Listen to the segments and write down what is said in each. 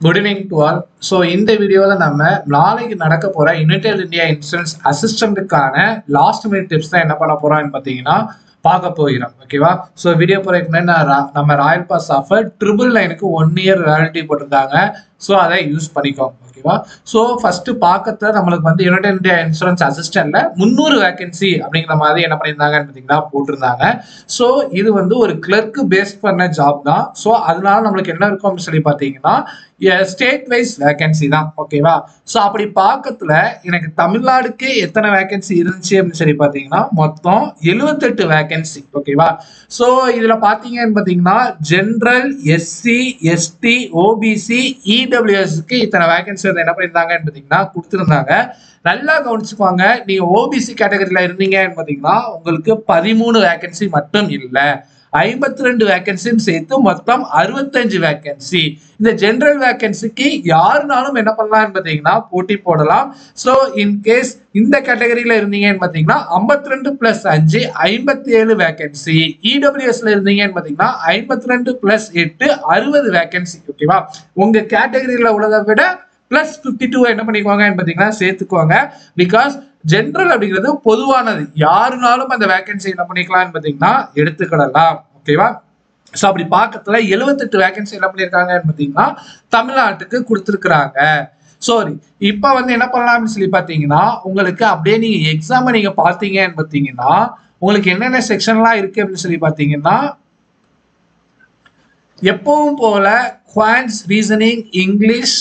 Good evening to all. So இந்த வீடியோல நம்ம நாளைக்கு நடக்க போற யுனைடெட் இந்தியா இன்சூரன்ஸ் அசிஸ்டன்ட்கான லாஸ்ட் மினிட் டிப்ஸ் தான் என்ன பண்ண போறோம்னு பாத்தீங்கன்னா பார்க்க போகிறோம். ஓகேவா? ஸோ வீடியோ போறதுக்கு நம்ம ராயல் பாஸ் ஆஃபர் 999க்கு 1 இயர் வேலிடிட்டி போட்டிருக்காங்க. ஸோ அதை யூஸ் பண்ணிக்கோங்க. ஓகேவா? ஸோ ஃபர்ஸ்ட் பார்க்கறத நம்மளுக்கு வந்து யுனைடெட் இந்தியா இன்சூரன்ஸ் அசிஸ்டன்ட்ல 300 வேகன்சி அப்படிங்கிற மாதிரி என்ன பண்ணியிருந்தாங்கன்னு பார்த்தீங்கன்னா போட்டிருந்தாங்க. ஸோ இது வந்து ஒரு கிளர்க் பேஸ் பண்ண ஜாப் தான். ஸோ அதனால நம்மளுக்கு என்ன இருக்கும் அப்படின்னு சொல்லி பார்த்தீங்கன்னா ஸ்டேட் வைஸ் வேகன்சி தான். ஓகேவா? ஸோ அப்படி பார்க்கறதுல எனக்கு தமிழ்நாடுக்கு எத்தனை வேகன்சி இருந்துச்சு அப்படின்னு சொல்லி பார்த்தீங்கன்னா மொத்தம் 78 வேகன்சி. ஓகேவா? ஸோ இதுல பார்த்தீங்கன்னு பார்த்தீங்கன்னா ஜென்ரல், எஸ்சி, எஸ்டி, ஓபிசி, இடபிள்யூஎஸ்க்கு இத்தனை வேகன்சி வந்து என்ன பண்ணியிருந்தாங்கன்னு பார்த்தீங்கன்னா கொடுத்துருந்தாங்க. நல்லா கவனிச்சுக்குவாங்க. நீங்க ஓபிசி கேட்டகரியில இருந்தீங்கன்னு பார்த்தீங்கன்னா உங்களுக்கு 13 வேகன்சி மட்டும் இல்லை, 52 வேகன்சின்னு சேர்த்து மொத்தம் 65 வேகன்சி. இந்த ஜெனரல் வேகன்சிக்கு யாருனாலும் என்ன பண்ணலாம்னு பார்த்தீங்கன்னா போட்டி போடலாம். ஸோ இன்கேஸ் இந்த கேட்டகரியில இருந்தீங்கன்னு பார்த்தீங்கன்னா 52 + 5 57 வேகன்சி. இடபிள்யூஎஸ்ல இருந்தீங்கன்னு பார்த்தீங்கன்னா 52 + 8 60 வேகன்சி. ஓகேவா? உங்க கேட்டகரியில உள்ளதை விட +52 என்ன பண்ணிக்குவாங்க பார்த்தீங்கன்னா சேர்த்துக்குவாங்க. பிகாஸ் ஜென்ரல் அப்படிங்கிறது பொதுவானது, யாருனாலும் அந்த வேகன்சி என்ன பண்ணிக்கலாம்னு பார்த்தீங்கன்னா எடுத்துக்கிடலாம். ஓகேவா? ஸோ அப்படி பார்க்கறதுல 78 வேகன்சி என்ன பண்ணியிருக்காங்கன்னு பார்த்தீங்கன்னா தமிழ்நாட்டுக்கு கொடுத்துருக்குறாங்க. சாரி, இப்போ வந்து என்ன பண்ணலாம்னு சொல்லி பார்த்தீங்கன்னா உங்களுக்கு அப்படியே நீங்க எக்ஸாமை நீங்க பார்த்தீங்கன்னு பார்த்தீங்கன்னா உங்களுக்கு என்னென்ன செக்ஷன்லாம் இருக்கு அப்படின்னு சொல்லி பார்த்தீங்கன்னா எப்பவும் போல குவான்ஸ், ரீசனிங், இங்கிலீஷ்,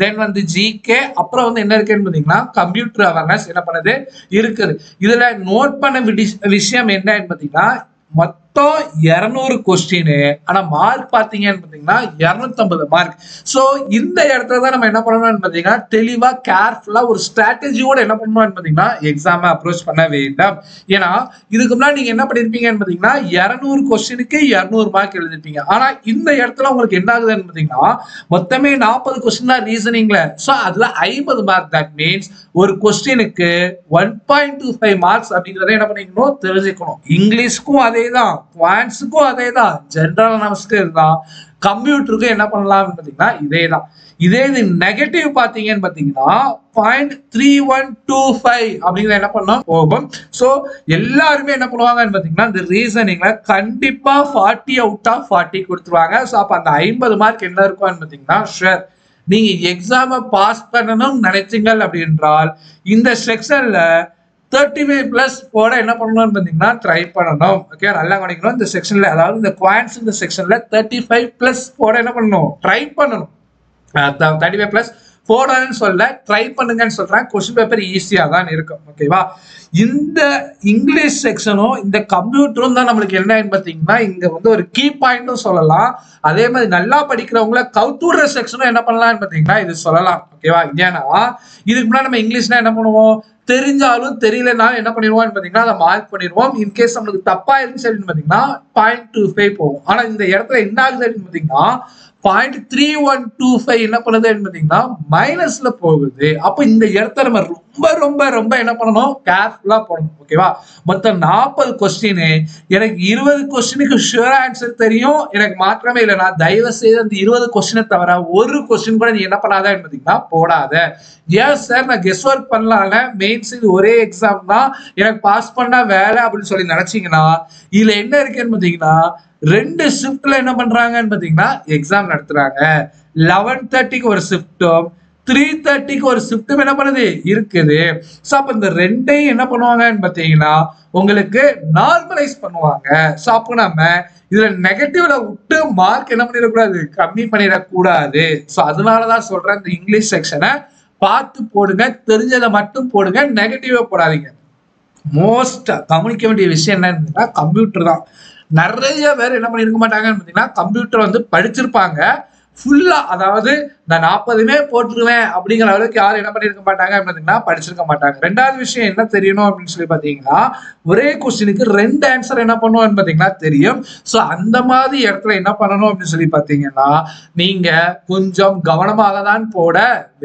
தென் வந்து ஜிகே, அப்புறம் வந்து என்ன இருக்குன்னு பார்த்தீங்கன்னா கம்ப்யூட்டர் அவேர்னஸ் என்ன பண்ணுது இருக்குது. இதுல நோட் பண்ண விஷயம் என்னன்னு பார்த்தீங்கன்னா மொத்தம் 200 கொஸ்டின், ஆனா மார்க் பாத்தீங்கன்னு பாத்தீங்கன்னா 250 மார்க். சோ இந்த இடத்துல தான் நம்ம என்ன பண்ணணும்னு பாத்தீங்கன்னா தெளிவா கேர்ஃபுல்லா ஒரு ஸ்ட்ராட்டஜியோட என்ன பண்ணணும்னு பாத்தீங்கன்னா எக்ஸாம் அப்ரோச் பண்ண வேண்டாம். ஏன்னா இதுக்கு முன்னாடி நீங்க என்ன பண்ணிருப்பீங்கன்னு பாத்தீங்கன்னா 200 கொஸ்டினுக்கு 200 மார்க் எழுதிருப்பீங்க. ஆனா இந்த இடத்துல உங்களுக்கு என்ன ஆகுதுன்னு பாத்தீங்கன்னா மொத்தமே 40 கொஸ்டின் தான் ரீசனிங்ல. சோ அதுல 50 மார்க். தட் மீன்ஸ் ஒரு கொஸ்டினுக்கு 1.25 மார்க்ஸ் அப்படிங்கறத என்ன பண்ணிக்கணும் தெரிஞ்சுக்கணும். இங்கிலீஷ்க்கும் அதே தான், குவான்ஸுக்கும் அதே தான், ஜெனரல் அனாலிசிஸ்க்கு இதுதான், கம்ப்யூட்டருக்கு என்ன பண்ணலாம் பார்த்தீங்கன்னா இதே தான். இதே இது நெகட்டிவ் பார்த்தீங்கன்னு பார்த்தீங்கன்னா 0.3125 அப்படிங்கிறத என்ன பண்ணோம் போகும். ஸோ எல்லாருமே என்ன பண்ணுவாங்கன்னு பார்த்தீங்கன்னா இந்த ரீசனிங்ல கண்டிப்பா 40 அவுட் ஆஃப் 40 கொடுத்துருவாங்க. ஸோ அப்போ அந்த 50 மார்க் என்ன இருக்கும்னு பார்த்தீங்கன்னா ஷுர் நீங்க எக்ஸாமை பாஸ் பண்ணணும்னு நினைச்சீங்க அப்படின்றால் இந்த செக்ஷன்ல 35+ போட என்ன பண்ணணும்னு பார்த்தீங்கன்னா ட்ரை பண்ணணும். ஓகே, நல்லா கவனிக்கணும். இந்த செக்ஷன்ல அதாவது இந்த குவான்ஸ் இந்த செக்ஷன்ல 35+ போட என்ன பண்ணணும் ட்ரை பண்ணணும். 35+ போடணும்னு சொல்ல ட்ரை பண்ணுங்கன்னு சொல்றேன். கொஸ்டின் பேப்பர் ஈஸியா தான் இருக்கும். ஓகேவா? இந்த இங்கிலீஷ் செக்ஷனும் இந்த கம்ப்யூட்டரும் தான் நம்மளுக்கு என்ன பார்த்தீங்கன்னா இங்க வந்து ஒரு கீ பாயிண்ட்டும் சொல்லலாம். அதே மாதிரி நல்லா படிக்கிறவங்கள கவுத்துடுற செக்ஷனும் என்ன பண்ணலாம்னு பார்த்தீங்கன்னா இது சொல்லலாம். ஓகேவா? ஏன்னா இதுக்கு முன்னாடி நம்ம இங்கிலீஷ்னா என்ன பண்ணுவோம், தெரிஞ்சாலும் தெரியலனாலும் என்ன பண்ணிடுவோம் பார்த்தீங்கன்னா அதை மார்க் பண்ணிடுவோம். இன்கேஸ் நம்மளுக்கு தப்பா இருந்துச்சு அப்படின்னு பார்த்தீங்கன்னா 0.25 போகும். ஆனா இந்த இடத்துல என்ன ஆகுது அப்படின்னு பார்த்தீங்கன்னா 0.3125 என்ன பண்ணுது பார்த்தீங்கன்னா மைனஸ்ல போகுது. அப்போ இந்த இடத்த நம்ம ரொம்ப ரொம்ப ரொம்ப என்ன பண்ணணும் கேர்ஃபுல்லா போடணும். ஓகேவா? மொத்தம் 40 கொஸ்டின், எனக்கு 20 கொஸ்டினுக்கு ஷுவர் ஆன்சர் தெரியும், எனக்கு மாற்றமே இல்லை. நான் தயவு செய்து அந்த 20 கொஸ்டினை தவிர ஒரு கொஸ்டின் கூட நீ என்ன பண்ணாத பார்த்தீங்கன்னா போடாத. ஏன் சார் நான் கெஸ் ஒர்க் பண்ணலாம்ல, மெயின்ஸ் இது ஒரே எக்ஸாம் தான், எனக்கு பாஸ் பண்ணா வேலை அப்படின்னு சொல்லி நினைச்சீங்கன்னா இதுல என்ன இருக்குன்னு பார்த்தீங்கன்னா 2 ஷிஃப்ட்ல என்ன பண்றாங்கன்னு பாத்தீங்கன்னா எக்ஸாம் நடத்துறாங்க. 11:30க்கு ஒரு ஷிஃப்ட்டும் 3:30க்கு ஒரு ஷிஃப்ட்டும் என்ன பண்ணுது இருக்குது. ஸோ அப்போ இந்த ரெண்டையும் என்ன பண்ணுவாங்கன்னு பார்த்தீங்கன்னா உங்களுக்கு நார்மலைஸ் பண்ணுவாங்க. ஸோ அப்போ நம்ம இதுல நெகட்டிவ்ல விட்டு மார்க் என்ன பண்ணிடக்கூடாது, கம்மி பண்ணிடக்கூடாது. ஸோ அதனாலதான் சொல்றேன் இந்த இங்கிலீஷ் செக்ஷனை பார்த்து போடுங்க, தெரிஞ்சதை மட்டும் போடுங்க, நெகட்டிவா போடாதீங்க. மோஸ்ட் கவனிக்க வேண்டிய விஷயம் என்னன்னா கம்ப்யூட்டர் தான். நிறைய பேர் என்ன பண்ணிருக்க மாட்டாங்கன்னு பார்த்தீங்கன்னா கம்ப்யூட்டர் வந்து படிச்சிருப்பாங்க ஃபுல்லா, அதாவது நான் 40மே போட்டுருவேன் அப்படிங்கிற அளவுக்கு யாரும் என்ன பண்ணிருக்க மாட்டாங்க அப்படின்னா படிச்சிருக்க மாட்டாங்க. ரெண்டாவது விஷயம் என்ன தெரியணும் அப்படின்னு சொல்லி பாத்தீங்கன்னா ஒரே கொஸ்டினுக்கு 2 ஆன்சர் என்ன பண்ணுவோம்னு பாத்தீங்கன்னா தெரியும். ஸோ அந்த மாதிரி இடத்துல என்ன பண்ணணும் அப்படின்னு சொல்லி பாத்தீங்கன்னா நீங்க கொஞ்சம் கவனமாக தான் போட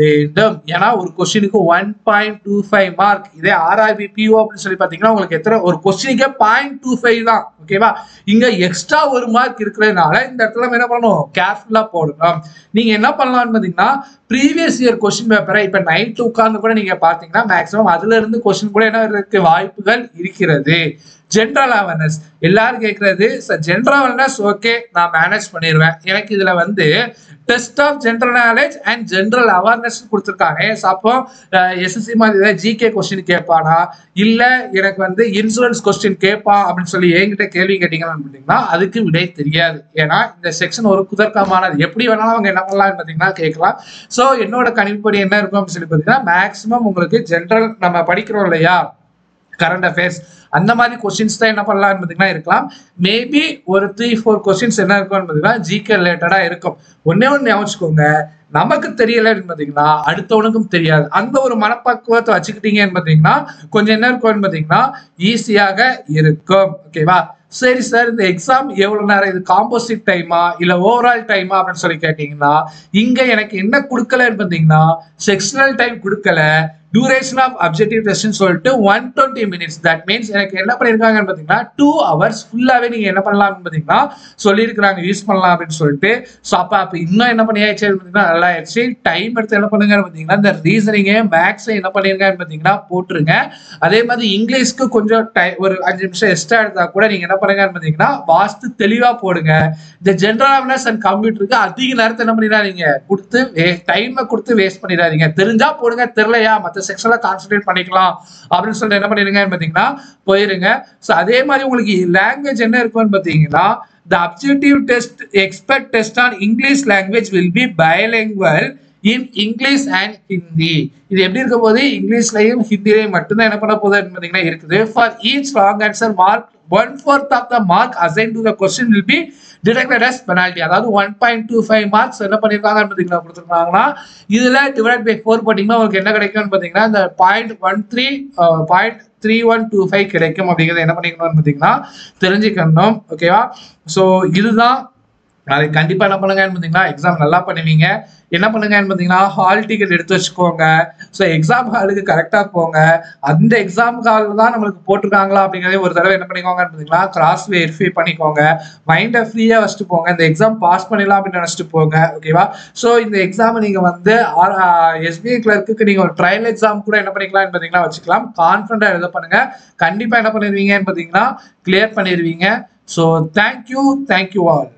வேண்டும். ஏன்னா ஒரு கொஸ்டினுக்கு 1.25 மார்க். இதே ஆர்ஆர்பி பிஓ அப்படின்னு சொல்லி பாத்தீங்கன்னா உங்களுக்கு எத்தனை ஒரு கொஸ்டினுக்கே 0.25 தான். ஓகேவா? இங்க எக்ஸ்ட்ரா 1 மார்க் இருக்கிறதுனால இந்த இடத்துல என்ன பண்ணணும் கேர்ஃபுல்லா போடணும். பண்ணணும். நீங்க என்ன பண்ணலாம்னு பாத்தீங்கன்னா ப்ரீவியஸ் இயர் கொஸ்டின் பேப்பரை இப்ப நைட் உட்கார்ந்து கூட நீங்க பாத்தீங்கன்னா மேக்ஸிமம் அதுல இருந்து கொஸ்டின் கூட என்ன இருக்கு வாய்ப்புகள் இருக்கிறது. ஜென்ரல் அவேர்னஸ் எல்லாரும் கேட்கறது ஜென்ரல் அவேர்னஸ் ஓகே நான் மேனேஜ் பண்ணிடுவேன். எனக்கு இதுல வந்து test of general knowledge and general awareness கொடுத்துருக்காங்க. அப்போ எஸ்எஸ்சி மாதிரி ஜிகே கொஸ்டின் கேட்பானா இல்ல எனக்கு வந்து இன்சூரன்ஸ் கொஸ்டின் கேட்பான் அப்படின்னு சொல்லி என்கிட்ட கேள்வி கேட்டீங்கன்னு பார்த்தீங்கன்னா அதுக்கு விடை தெரியாது. ஏன்னா இந்த செக்ஷன் ஒரு குதர்க்கமானது, எப்படி வேணாலும் அவங்க என்ன பண்ணலாம்னு பார்த்தீங்கன்னா கேட்கலாம். ஸோ என்னோட கணிப்படி என்ன இருக்கும் அப்படின்னு சொல்லி பார்த்தீங்கன்னா மேக்ஸிமம் உங்களுக்கு ஜென்ரல் நம்ம படிக்கிறோம் இல்லையா கரண்ட் அஃபேர்ஸ் அந்த மாதிரி கொஸ்டின்ஸ் தான் என்ன பண்ணலாம்னு பார்த்தீங்கன்னா இருக்கலாம். மேபி ஒரு 3-4 கொஸ்டின்ஸ் என்ன இருக்கும்னு பார்த்தீங்கன்னா ஜிகே ரிலேட்டடா இருக்கும். ஒன்னே ஒன்று யோசிச்சுக்கோங்க, நமக்கு தெரியலன்னு பார்த்தீங்கன்னா அடுத்தவனுக்கும் தெரியாது. அந்த ஒரு மனப்பக்குவத்தை வச்சுக்கிட்டீங்கன்னு பார்த்தீங்கன்னா கொஞ்சம் என்ன இருக்கும்னு பார்த்தீங்கன்னா ஈஸியாக இருக்கும். ஓகேவா? சரி சார் இந்த எக்ஸாம் எவ்வளவு நேரம், இது காம்போசிட் டைமா இல்ல ஓவரால் டைமா அப்படின்னு சொல்லி கேட்டீங்கன்னா இங்க எனக்கு என்ன கொடுக்கலன்னு பார்த்தீங்கன்னா செக்ஷனல் டைம் கொடுக்கல, duration of objective test சொல்லிட்டு 120 minutes. that means எனக்கு என்ன பண்ணிருக்காங்கன்னு பாத்தீங்கன்னா 2 hours ஃபுல்லாவே நீங்க என்ன பண்ணலாம்னு பாத்தீங்கன்னா சொல்லியிருக்காங்க யூஸ் பண்ணலாம் அப்படின்னு சொல்லிட்டு. ஸோ அப்ப இன்னும் என்ன பண்ணியாச்சு பாத்தீங்கன்னா நல்லா ஆயிடுச்சு. டைம் எடுத்து என்ன பண்ணுங்கன்னு பாத்தீங்கன்னா இந்த ரீசனிங்க மேக்ஸ் என்ன பண்ணிருக்கான்னு பாத்தீங்கன்னா போட்டுருங்க. அதே மாதிரி இங்கிலீஷ்க்கு கொஞ்சம் ஒரு 5 நிமிஷம் எக்ஸ்ட்ரா எடுத்தா கூட நீங்க என்ன பண்ணுங்கன்னு பாத்தீங்கன்னா வாஸ்து தெளிவா போடுங்க. இந்த ஜென்ரல் அவேர்னஸ் அண்ட் கம்ப்யூட்டருக்கு அதிக நேரத்தை என்ன பண்ணிடாதீங்க கொடுத்து டைமை கொடுத்து வேஸ்ட் பண்ணிடாதீங்க. தெரிஞ்சா போடுங்க, தெரியலையா மற்ற செக்ஷன்ல கான்சென்ட்ரேட் பண்ணிக்கலாம் அப்படின்னு சொல்லிட்டு என்ன பண்ணிருங்க பாத்தீங்கன்னா போயிருங்க. சோ அதே மாதிரி உங்களுக்கு லாங்குவேஜ் என்ன இருக்கும்னு பாத்தீங்கன்னா the objective test expert test on English language will be bilingual in English and Hindi. இது எப்படி இருக்க போது இங்கிலீஷ்லயும் ஹிந்திலையும் மட்டும்தான் என்ன பண்ண போகுதுன்னு பாத்தீங்கன்னா இருக்குது. For each wrong answer mark 1/4 of the mark assigned to the question will be deducted as penalty. அதாவது 1.25 மார்க்ஸ் என்ன பண்ணிருக்காங்கன்னு பாத்தீங்கன்னா கொடுத்துருக்காங்கன்னா இதுல டிவைட் பை 4 போட்டீங்கன்னா உங்களுக்கு என்ன கிடைக்கும்னு பாத்தீங்கன்னா இந்த 0.3125 கிடைக்கும். அப்படிங்கிறது என்ன பண்ணிக்கணும்னு பாத்தீங்கன்னா தெரிஞ்சுக்கணும். ஓகேவா? சோ இதுதான் அதை கண்டிப்பா என்ன பண்ணுங்கன்னு பாத்தீங்கன்னா எக்ஸாம் நல்லா பண்ணுவீங்க. என்ன பண்ணுங்கன்னு பாத்தீங்கன்னா ஹால் டிக்கெட் எடுத்து வச்சுக்கோங்க. ஸோ எக்ஸாம் ஹாலுக்கு கரெக்டா போங்க. அந்த எக்ஸாம் ஹால் தான் நம்மளுக்கு போட்டிருக்காங்களா அப்படிங்கிறதே ஒரு தடவை என்ன பண்ணிக்கோங்கன்னு பாத்தீங்கன்னா கிராஸ் வெரிஃபை பண்ணிக்கோங்க. மைண்டை ஃப்ரீயா வச்சுட்டு போங்க. இந்த எக்ஸாம் பாஸ் பண்ணிடலாம் அப்படின்னு நினைச்சிட்டு போங்க. ஓகேவா? ஸோ இந்த எக்ஸாம் நீங்க வந்து எஸ்பிஐ கிளர்க்கு நீங்க ஒரு ட்ரையல் எக்ஸாம் கூட என்ன பண்ணிக்கலாம்னு பாத்தீங்கன்னா வச்சுக்கலாம். கான்ஃபிடண்டா எழுத பண்ணுங்க. கண்டிப்பா என்ன பண்ணிடுவீங்கன்னு பாத்தீங்கன்னா கிளியர் பண்ணிடுவீங்க. So thank you all.